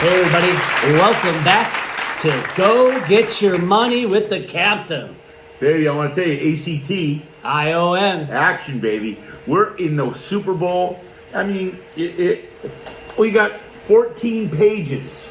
Hey everybody, welcome back to Go Get Your Money with the Captain. Baby, I want to tell you, ACT, ION. action, baby. We're in the Super Bowl. I mean, we got 14 pages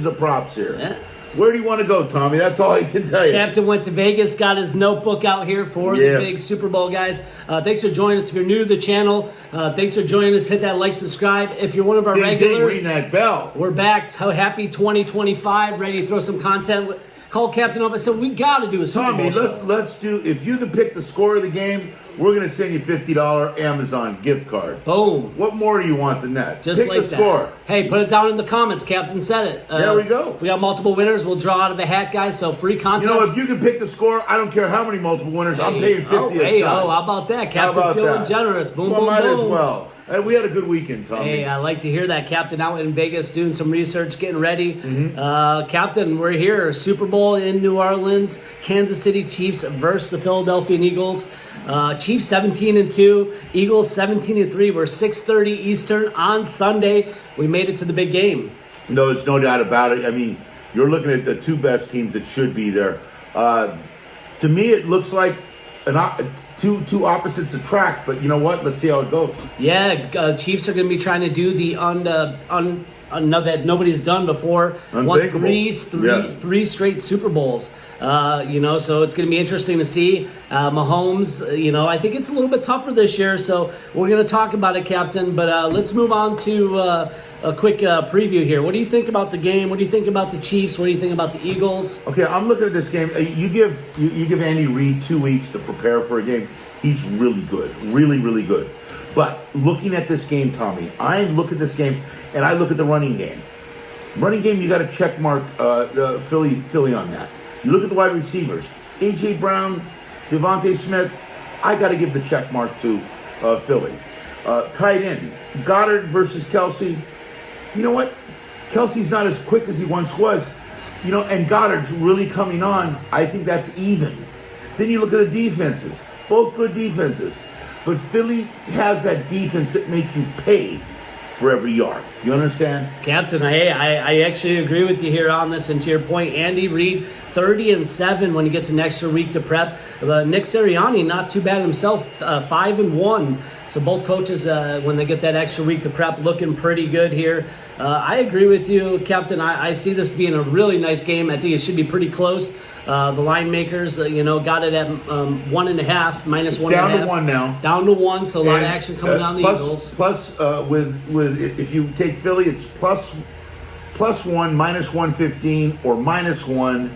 of props here. Yeah. Where do you want to go, Tommy? That's all I can tell you. Captain went to Vegas, got his notebook out here for the big Super Bowl, guys. Thanks for joining us. If you're new to the channel, thanks for joining us. Hit that like, subscribe. If you're one of our regulars, ring that bell. we're back. Happy 2025. Ready to throw some content. Call Captain up and said, we got to do a Super Tommy, Bowl show. let's do, if you can pick the score of the game, we're going to send you $50 Amazon gift card. Boom. What more do you want than that? Just pick like the that. score. Hey, put it down in the comments. Captain said it. There we go. If we got multiple winners, we'll draw out of a hat, guys. So free contest. You know, if you can pick the score, I don't care how many multiple winners, I'm paying 50 a shot. how about that? Captain about feeling that? generous. Boom, Well, boom, might boom. as well. And we had a good weekend, Tommy. Hey, I like to hear that. Captain out in Vegas doing some research, getting ready. Captain, we're here. Super Bowl in New Orleans. Kansas City Chiefs versus the Philadelphia Eagles. Chiefs 17-2. Eagles 17-3. We're 6:30 Eastern on Sunday. We made it to the big game. No, there's no doubt about it. I mean, you're looking at the two best teams that should be there. To me, it looks like two opposites attract, but you know what? Let's see how it goes. Yeah, Chiefs are going to be trying to do the that nobody's done before. Won Unthinkable. three straight Super Bowls. So it's going to be interesting to see. Mahomes, I think it's a little bit tougher this year, so we're going to talk about it, Captain. But let's move on to a quick preview here. What do you think about the game? What do you think about the Chiefs? What do you think about the Eagles? Okay, I'm looking at this game. You give Andy Reid 2 weeks to prepare for a game. He's really good, really, really good. But looking at this game, Tommy, I look at this game and I look at the running game. Running game, you got to check mark Philly on that. You look at the wide receivers, A.J. Brown, Devontae Smith. I got to give the check mark to Philly. Tight end, Goddard versus Kelsey. You know what? Kelsey's not as quick as he once was. And Goddard's really coming on. I think that's even. Then you look at the defenses. Both good defenses. But Philly has that defense that makes you pay for every yard. You understand? Captain, I actually agree with you here on this. And to your point, Andy Reid, 30-7 when he gets an extra week to prep. Nick Sirianni, not too bad himself, 5-1. So both coaches, when they get that extra week to prep, looking pretty good here. I agree with you, Captain. I see this being a really nice game. I think it should be pretty close. The line makers, got it at 1.5, -1.5. Down to 1 now. Down to 1, so a lot of action coming down the Eagles. Plus, with if you take Philly, it's plus 1, -115, or -1,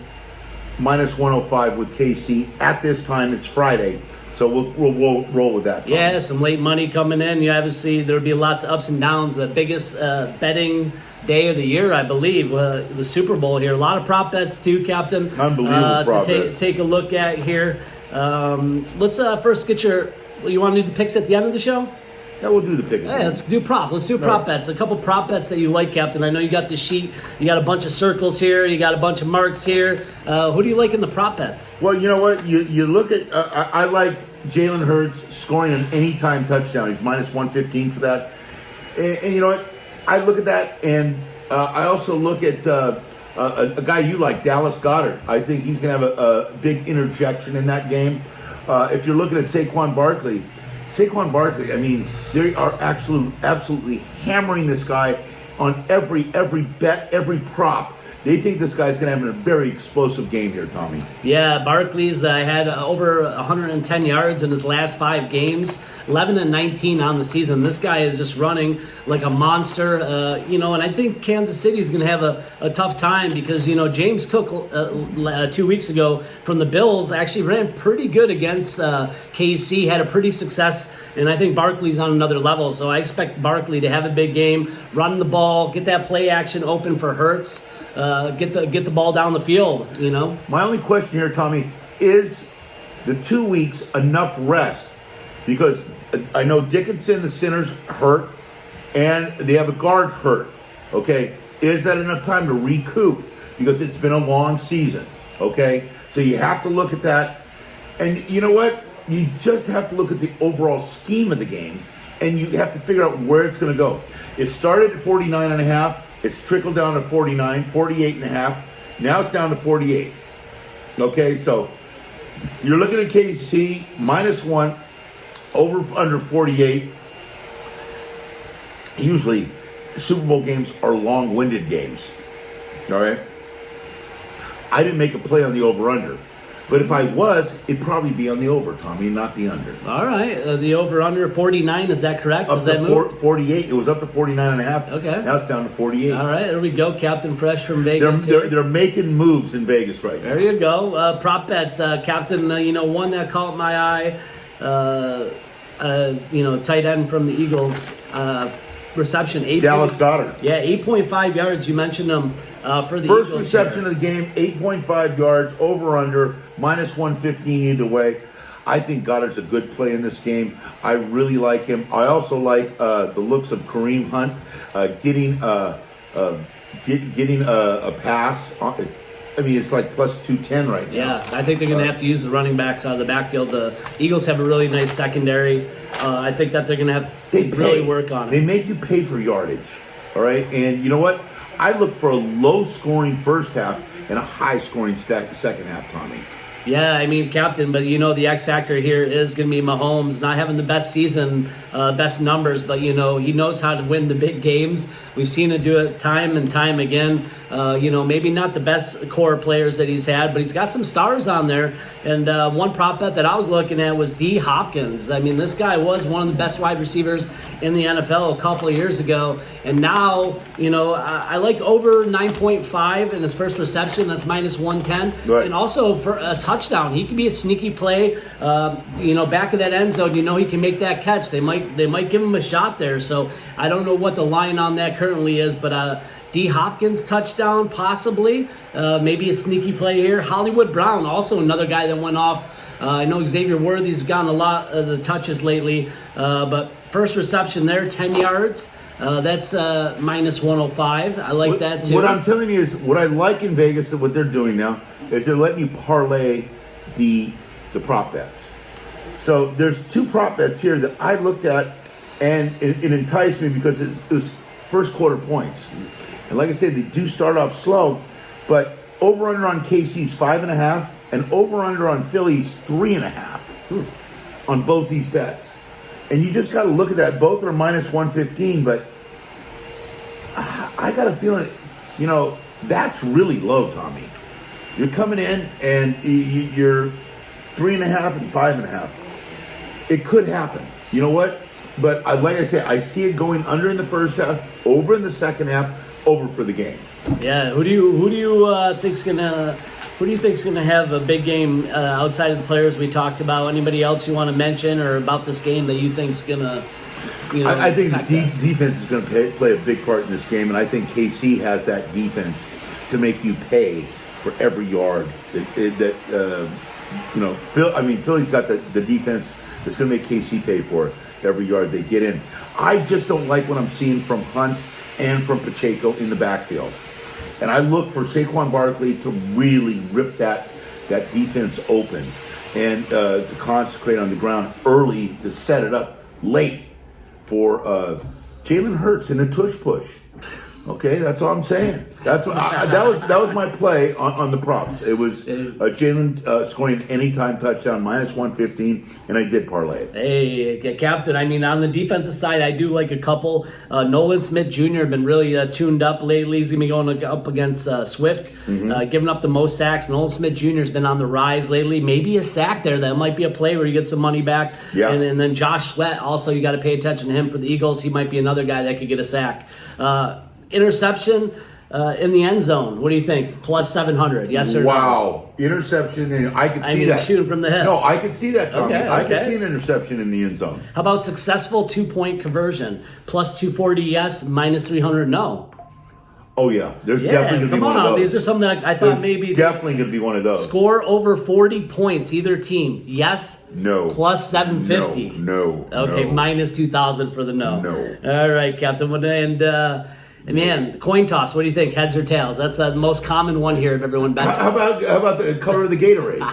-105 with KC. At this time, it's Friday. So we'll roll with that, Tom. Yeah, some late money coming in. Obviously, there'll be lots of ups and downs. The biggest betting day of the year, I believe, the Super Bowl here. A lot of prop bets too, Captain. Unbelievable prop to bets. take a look at here. Let's first get you want to do the picks at the end of the show? Yeah, we'll do the pick. Yeah, let's do prop bets. A couple prop bets that you like, Captain. I know you got the sheet. You got a bunch of circles here. You got a bunch of marks here. Who do you like in the prop bets? Well, you know what? You look at, I like Jalen Hurts scoring an anytime touchdown. He's -115 for that. And you know what? I look at that, and I also look at a guy you like, Dallas Goedert. I think he's going to have a big interjection in that game. If you're looking at Saquon Barkley, I mean, they are absolutely hammering this guy on every bet, every prop. They think this guy's going to have a very explosive game here, Tommy. Yeah, Barkley's had over 110 yards in his last 5 games, 11-19 on the season. This guy is just running like a monster, and I think Kansas City is going to have a tough time because, James Cook 2 weeks ago from the Bills actually ran pretty good against KC, had a pretty success, and I think Barkley's on another level. So I expect Barkley to have a big game, run the ball, get that play action open for Hurts. Get the ball down the field, My only question here, Tommy, is the 2 weeks enough rest? Because I know Dickinson, the center's hurt, and they have a guard hurt. Okay, is that enough time to recoup? Because it's been a long season. Okay, so you have to look at that, and you know what? You just have to look at the overall scheme of the game, and you have to figure out where it's going to go. It started at 49.5. It's trickled down to 49, 48 and a half. Now it's down to 48. Okay, so you're looking at KC -1, over under 48. Usually, Super Bowl games are long-winded games. All right? I didn't make a play on the over-under. But if I was, it'd probably be on the over, Tommy, not the under. All right, the over/under 49. Is that correct? Up Does that to move? 48. It was up to 49 and a half. Okay. Now it's down to 48. All right, there we go. Captain Fresh from Vegas. They're making moves in Vegas right now. There you go. Prop bets, Captain. One that caught my eye. Tight end from the Eagles. Reception. Dallas Goedert. Yeah, 8.5 yards. You mentioned him for the First Eagles reception here. of the game, 8.5 yards, over under, -115 either way. I think Goddard's a good play in this game. I really like him. I also like the looks of Kareem Hunt getting a pass. I mean, it's like +210 right now. Yeah, I think they're going to have to use the running backs out of the backfield. The Eagles have a really nice secondary. I think that they're going to have to really work on it. They make you pay for yardage, all right? And you know what? I look for a low-scoring first half and a high-scoring second half, Tommy. Yeah, I mean, Captain, but the X factor here is going to be Mahomes not having the best season, best numbers, but he knows how to win the big games. We've seen him do it time and time again. Maybe not the best core players that he's had, but he's got some stars on there. And one prop bet that I was looking at was D. Hopkins. I mean, this guy was one of the best wide receivers in the NFL a couple of years ago. And now, I like over 9.5 in his first reception. That's -110. Right. And also for a touchdown, he can be a sneaky play. Back of that end zone, he can make that catch. They might give him a shot there. So I don't know what the line on that currently is, but D. Hopkins touchdown possibly. Maybe a sneaky play here. Hollywood Brown, also another guy that went off. I know Xavier Worthy's gotten a lot of the touches lately, but first reception there, 10 yards. That's -105. I like that too. What I'm telling you is, what I like in Vegas and what they're doing now is they're letting you parlay the prop bets. So there's two prop bets here that I looked at, and it enticed me because it was first quarter points. And like I said, they do start off slow, but over-under on KC's 5.5 and over-under on Philly's 3.5 on both these bets. And you just got to look at that. Both are -115, but I got a feeling, that's really low, Tommy. You're coming in and you're 3.5 and 5.5. It could happen. You know what? But like I said, I see it going under in the first half, over in the second half, over for the game. Yeah, who do you think's gonna have a big game outside of the players we talked about? Anybody else you want to mention or about this game that you think's gonna? I think the defense is going to play a big part in this game, and I think KC has that defense to make you pay for every yard. Philly's got the defense that's going to make KC pay for every yard they get in. I just don't like what I'm seeing from Hunt and from Pacheco in the backfield. And I look for Saquon Barkley to really rip that defense open and to concentrate on the ground early to set it up late for Jalen Hurts in a tush push. Okay, that's all I'm saying. That's what that was my play on the props. It was Jalen scoring an anytime touchdown -115, and I did parlay it. Hey, Captain. I mean, on the defensive side, I do like a couple. Nolan Smith Jr. been really tuned up lately. He's gonna be going up against Swift, giving up the most sacks. Nolan Smith Jr. has been on the rise lately. Maybe a sack there. That might be a play where you get some money back. Yeah. And then Josh Sweat. Also, you got to pay attention to him for the Eagles. He might be another guy that could get a sack. Interception in the end zone. What do you think? +700. Yes or no? Wow. Interception, and I could see that. Shooting from the hip. No, I could see that, Tommy. Okay, I could okay. see an interception in the end zone. How about successful 2-point conversion? +240 yes, -300 no. Oh, yeah. There's definitely going to be one of those. These are some that I thought There's maybe. definitely going to be one of those. Score over 40 points, either team. Yes. No. +750. No. Okay, no. -2,000 for the no. No. All right, Captain. And man, coin toss. What do you think? Heads or tails? That's the most common one here. If everyone bets. How about the color of the Gatorade?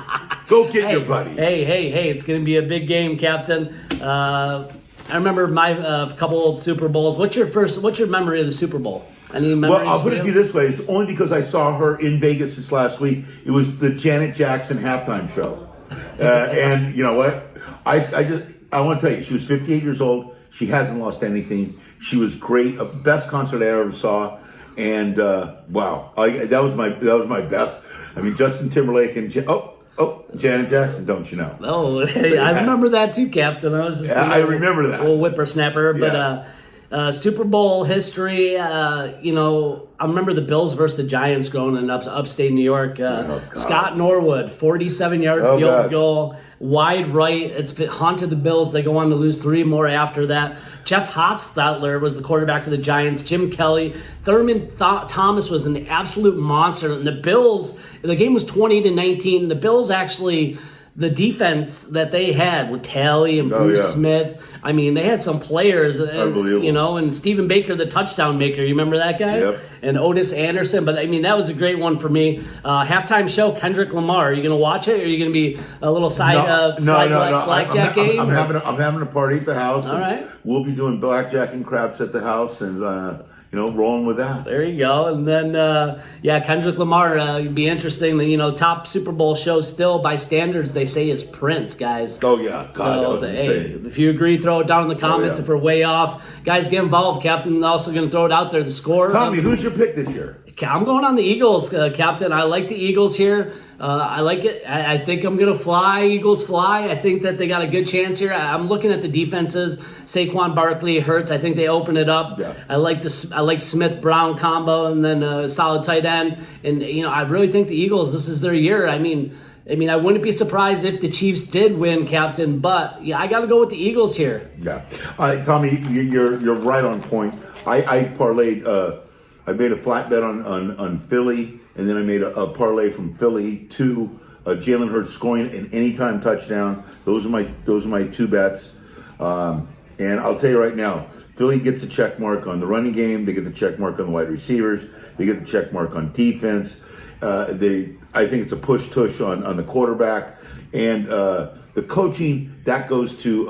Go get your buddy. Hey! It's going to be a big game, Captain. I remember my couple old Super Bowls. What's your memory of the Super Bowl? Any memories? Well, I'll put it for to you this way: it's only because I saw her in Vegas this last week. It was the Janet Jackson halftime show, and you know what? I want to tell you, she was 58 years old. She hasn't lost anything. She was great. Best concert I ever saw, and wow, that was my best. I mean, Justin Timberlake and Janet Jackson, don't you know? Oh, hey, I remember that too, Captain. I was just I remember that. little whippersnapper, but. Yeah. Super Bowl history, you know, I remember the Bills versus the Giants growing in upstate New York. Scott Norwood, 47-yard field goal, wide right. It's been haunted the Bills. They go on to lose 3 more after that. Jeff Hostetler was the quarterback for the Giants. Jim Kelly. Thurman Thomas was an absolute monster. And the Bills, the game was 20-19. The Bills actually... The defense that they had with Talley and Bruce Smith, I mean, they had some players, Unbelievable. you know, and Stephen Baker, the touchdown maker. You remember that guy? Yep. And Otis Anderson. But, I mean, that was a great one for me. Halftime show, Kendrick Lamar. Are you going to watch it? Or are you going to be a little blackjack game? I'm having a party at the house. All right. We'll be doing blackjack and craps at the house and, rolling with that. There you go. And then, Kendrick Lamar, it'd be interesting. You know, top Super Bowl show still by standards, they say, is Prince, guys. Oh, yeah. God, that was insane. If you agree, throw it down in the comments. yeah. If we're way off, guys, get involved. Captain also going to throw it out there. The score. Tommy, who's your pick this year? I'm going on the Eagles, Captain. I like the Eagles here. I like it. I think I'm going to fly. Eagles fly. I think that they got a good chance here. I'm looking at the defenses. Saquon Barkley, Hurts. I think they open it up. Yeah. I like Smith-Brown combo and then a solid tight end. And, you know, I really think the Eagles, this is their year. I mean, I wouldn't be surprised if the Chiefs did win, Captain. But, yeah, I got to go with the Eagles here. Yeah. Tommy, you're right on point. I parlayed... I made a flat bet on Philly, and then I made a parlay from Philly to Jalen Hurts scoring an anytime touchdown. Those are my 2 bets. And I'll tell you right now, Philly gets a check mark on the running game. They get the check mark on the wide receivers. They get the check mark on defense. I think it's a push-tush on the quarterback. And the coaching, that goes to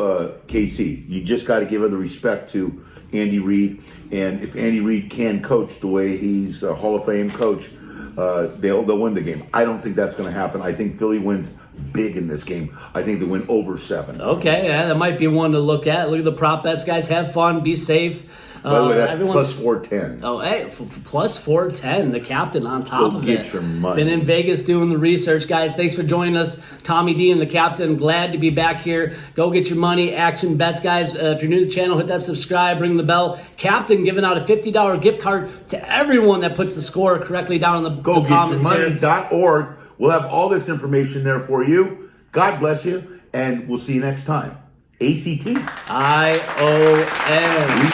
KC. You just got to give the respect to Andy Reid, and if Andy Reid can coach the way he's a Hall of Fame coach, they'll win the game. I don't think that's going to happen. I think Philly wins big in this game. I think they win over 7. Okay, yeah, that might be one to look at. Look at the prop bets, guys. Have fun, be safe. By the way, that's plus 410. Oh, hey, plus 410. The Captain on top of it. Go get your money. Been in Vegas doing the research, guys. Thanks for joining us, Tommy D and the Captain. Glad to be back here. Go get your money. Action bets, guys. If you're new to the channel, hit that subscribe, ring the bell. Captain giving out a $50 gift card to everyone that puts the score correctly down in the comments here. GoGetYourMoney.org. We'll have all this information there for you. God bless you, and we'll see you next time. ACT. ION.